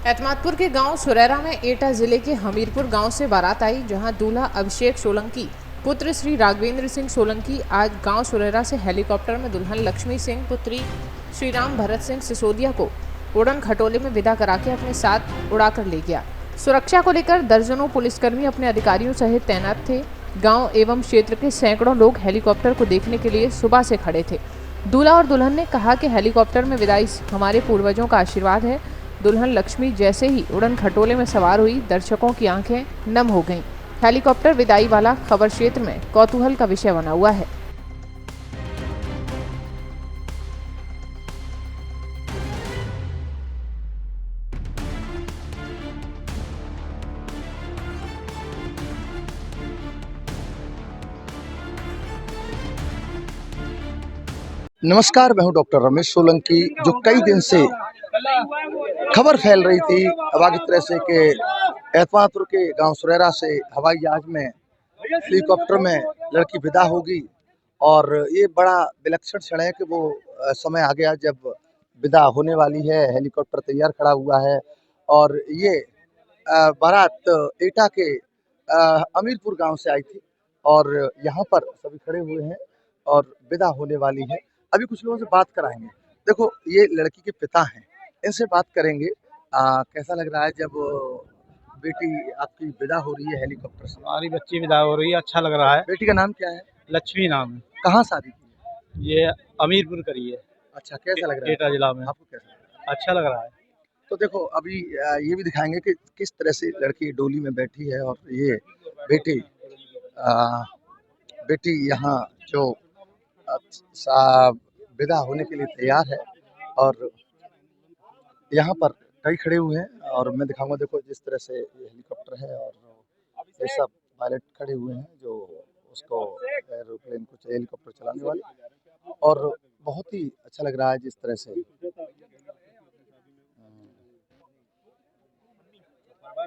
एतमादपुर के गांव सुरैरा में एटा जिले के हमीरपुर गांव से बारात आई, जहां दूल्हा अभिषेक सोलंकी पुत्र श्री राघवेंद्र सिंह सोलंकी आज गांव सुरैरा से हेलीकॉप्टर में दुल्हन लक्ष्मी सिंह पुत्री श्री राम भरत सिंह सिसोदिया को उड़न खटोले में विदा करा के अपने साथ उड़ाकर ले गया। सुरक्षा को लेकर दर्जनों पुलिसकर्मी अपने अधिकारियों सहित तैनात थे। गांव एवं क्षेत्र के सैकड़ों लोग हेलीकॉप्टर को देखने के लिए सुबह से खड़े थे। दूल्हा और दुल्हन ने कहा कि हेलीकॉप्टर में विदाई हमारे पूर्वजों का आशीर्वाद है। दुल्हन लक्ष्मी जैसे ही उड़न खटोले में सवार हुई, दर्शकों की आंखें नम हो गईं। हेलीकॉप्टर विदाई वाला खबर क्षेत्र में कौतूहल का विषय बना हुआ है। नमस्कार, मैं हूं डॉक्टर रमेश सोलंकी। जो कई दिन से खबर फैल रही थी अवागित तरह से कि एतमादपुर के गांव सुरैरा से हवाई जहाज में हेलीकॉप्टर में लड़की विदा होगी, और ये बड़ा विलक्षण क्षण है कि वो समय आ गया जब विदा होने वाली है। हेलीकॉप्टर तैयार खड़ा हुआ है और ये बारात एटा के अमीरपुर गांव से आई थी और यहाँ पर सभी खड़े हुए हैं और विदा होने वाली है। अभी कुछ लोगों से बात कराएंगे। देखो, ये लड़की के पिता हैं, इनसे बात करेंगे। कैसा लग रहा है जब बेटी आपकी विदा हो रही है हेलीकॉप्टर से? हमारी बच्ची विदा हो रही है, अच्छा लग रहा है। बेटी का नाम क्या है? लक्ष्मी नाम है। कहाँ शादी की है? ये अमीरपुर करी है। अच्छा, कैसा लग रहा है एटा जिला में। आपको? कैसा लग रहा है? अच्छा लग रहा है। तो देखो, अभी ये भी दिखाएंगे कि किस तरह से लड़की डोली में बैठी है और ये बेटी बेटी यहाँ जो विदा होने के लिए तैयार है और यहाँ पर कई खड़े हुए हैं और मैं दिखाऊंगा। देखो, जिस तरह से ये हेलीकॉप्टर है और ये सब पायलट खड़े हुए हैं जो उसको एरोप्लेन को हेलीकॉप्टर चलाने वाले, और बहुत ही अच्छा लग रहा है जिस तरह से।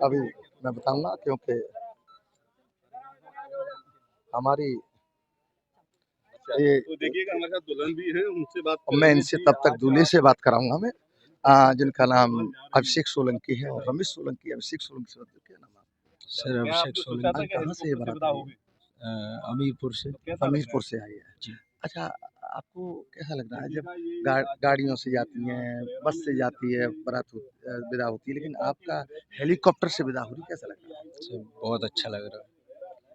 अभी मैं बताऊंगा क्योंकि हमारी ये तो देखिएगा हमारे साथ दुल्हन भी है, उनसे बात मैं इनसे तब तक दूल्हे से बात कराऊंगा मैं, जिनका नाम अभिषेक सोलंकी है और रमेश सोलंकी। अभिषेक सोलंकी से क्या नाम है सर अभिषेक सोलंकी। कहाँ से ये बारात आई है? अमीरपुर से। अमीरपुर से आई है जी। अच्छा, आपको कैसा लग रहा है जब गाड़ियों से जाती हैं, बस से जाती है बारात विदा होती है, लेकिन आपका हेलीकॉप्टर से विदा हो रही, कैसा लग रहा है? सर बहुत अच्छा लग रहा है।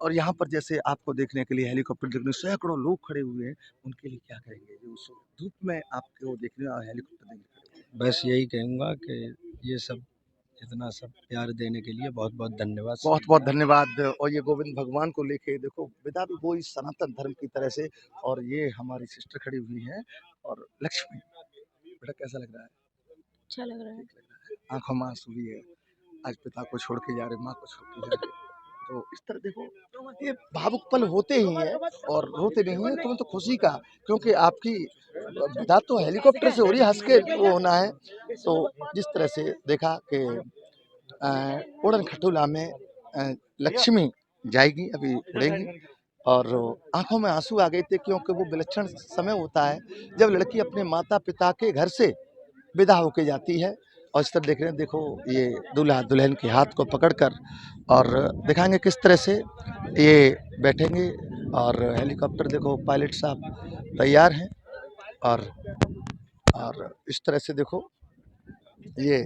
और यहाँ पर जैसे आपको देखने के लिए हेलीकॉप्टर देखने सैकड़ों लोग खड़े हुए हैं, उनके लिए क्या कहेंगे जो उस धूप में आपको देखने और हेलीकॉप्टर देखने खड़े हुए हैं? बस यही कहूँगा कि ये सब इतना सब प्यार देने के लिए बहुत बहुत धन्यवाद। बहुत बहुत धन्यवाद। और ये गोविंद भगवान को लेके देखो, विदा भी वो इस सनातन धर्म की तरह से। और ये हमारी सिस्टर खड़ी हुई है और लक्ष्मी, बेटा कैसा लग रहा है? अच्छा लग रहा है। ठीक लग रहा है। आंखों में आंसू भी है, आज पिता को छोड़ के जा रहे, माँ को छोड़ के जा रहे। तो इस तरह देखो, ये भावुक पल होते ही हैं और रोते नहीं है। तुम्हें तो खुशी का, क्योंकि आपकी विदा तो हेलीकॉप्टर से हो रही है, हंस के वो होना है। तो जिस तरह से देखा कि उड़न खटोला में लक्ष्मी जाएगी, अभी उड़ेगी, और आंखों में आंसू आ गए थे क्योंकि वो विलक्षण समय होता है जब लड़की अपने माता पिता के घर से विदा होके जाती है। और इस तरह देख रहे हैं, देखो ये दूल्हा दुल्हन के हाथ को पकड़कर और दिखाएंगे किस तरह से ये बैठेंगे। और हेलीकॉप्टर देखो, पायलट साहब तैयार हैं और इस तरह से देखो ये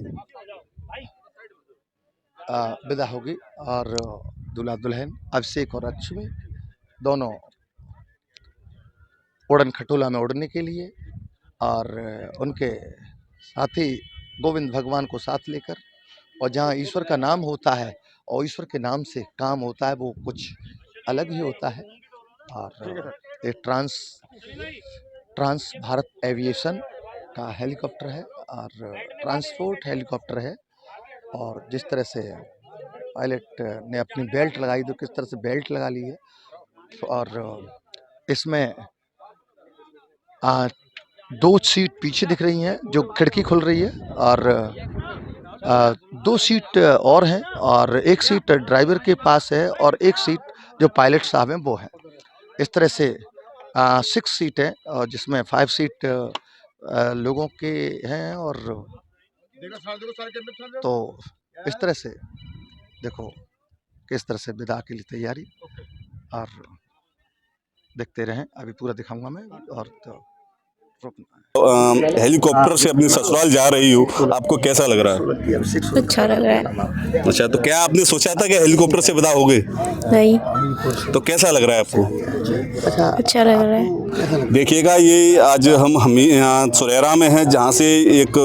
विदा होगी। और दूल्हा दुल्हन अभिषेक और लक्ष्मी दोनों उड़न खटोला में उड़ने के लिए, और उनके साथी गोविंद भगवान को साथ लेकर। और जहाँ ईश्वर का नाम होता है और ईश्वर के नाम से काम होता है, वो कुछ अलग ही होता है। और ये ट्रांस भारत एविएशन का हेलीकॉप्टर है और ट्रांसपोर्ट हेलीकॉप्टर है। और जिस तरह से पायलट ने अपनी बेल्ट लगाई, तो किस तरह से बेल्ट लगा ली है। और इसमें 2 सीट पीछे दिख रही हैं जो खिड़की खुल रही है, और 2 सीट और हैं, और 1 सीट ड्राइवर के पास है और 1 सीट जो पायलट साहब हैं वो है। इस तरह से 6 सीट है, और जिसमें 5 सीट लोगों के हैं और तो इस तरह से देखो किस तरह से विदा के लिए तैयारी, और देखते रहें, अभी पूरा दिखाऊंगा मैं। और तो हेलीकॉप्टर से अपने ससुराल जा रही हो, आपको कैसा लग रहा है? अच्छा लग रहा है। अच्छा, तो क्या आपने सोचा था कि हेलीकॉप्टर से विदा होगे? नहीं, तो कैसा लग रहा है आपको? अच्छा लग रहा है। देखिएगा, ये आज हम यहाँ सुरेरा में हैं, जहाँ से एक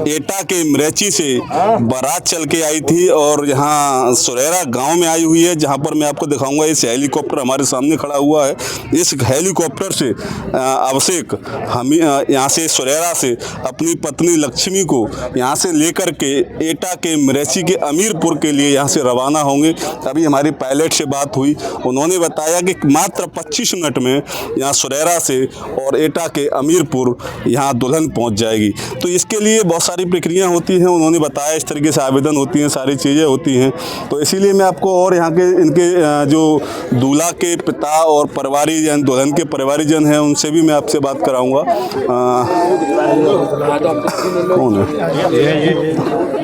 एटा के मरेची से बारात चल के आई थी और यहाँ सुरेरा गांव में आई हुई है, जहाँ पर मैं आपको दिखाऊंगा। इस हेलीकॉप्टर हमारे सामने खड़ा हुआ है। इस हेलीकॉप्टर से अभिषेक हम यहाँ से सुरेरा से अपनी पत्नी लक्ष्मी को यहाँ से लेकर के एटा के मरेची के अमीरपुर के लिए यहाँ से रवाना होंगे। अभी हमारी पायलट से बात हुई, उन्होंने बताया कि मात्र 25 मिनट में यहाँ सुरेरा से और एटा के अमीरपुर यहाँ दुल्हन पहुँच जाएगी। तो इसके लिए बहुत सारी प्रक्रिया होती हैं, उन्होंने बताया इस तरीके से आवेदन होती हैं, सारी चीज़ें होती हैं। तो इसीलिए मैं आपको और यहाँ के इनके जो दूल्हा के पिता और परिवारीजन, दुल्हन के परिवारीजन हैं, उनसे भी मैं आपसे बात कराऊंगा। कौन है?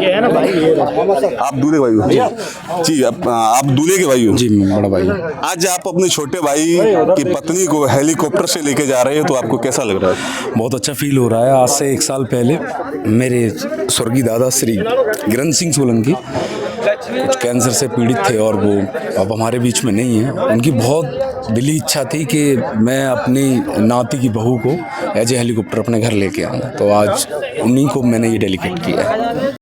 ये है ना भाई, आप दूल्हे भाई हो? जी, आप दूल्हे के भाई हो? जी, बड़ा भाई। आज आप अपने छोटे भाई की पत्नी को हेलीकॉप्टर से लेके जा रहे हो, तो आपको कैसा लग रहा है? बहुत अच्छा फील हो रहा है। आज से 1 साल पहले मेरे स्वर्गीय दादा श्री गिरन सिंह सोलंकी कुछ कैंसर से पीड़ित थे और वो अब हमारे बीच में नहीं है। उनकी बहुत दिली इच्छा थी कि मैं अपनी नाती की बहू को एज ए हेलीकॉप्टर अपने घर लेके आऊँ, तो आज उन्हीं को मैंने ये डेलीकेट किया है।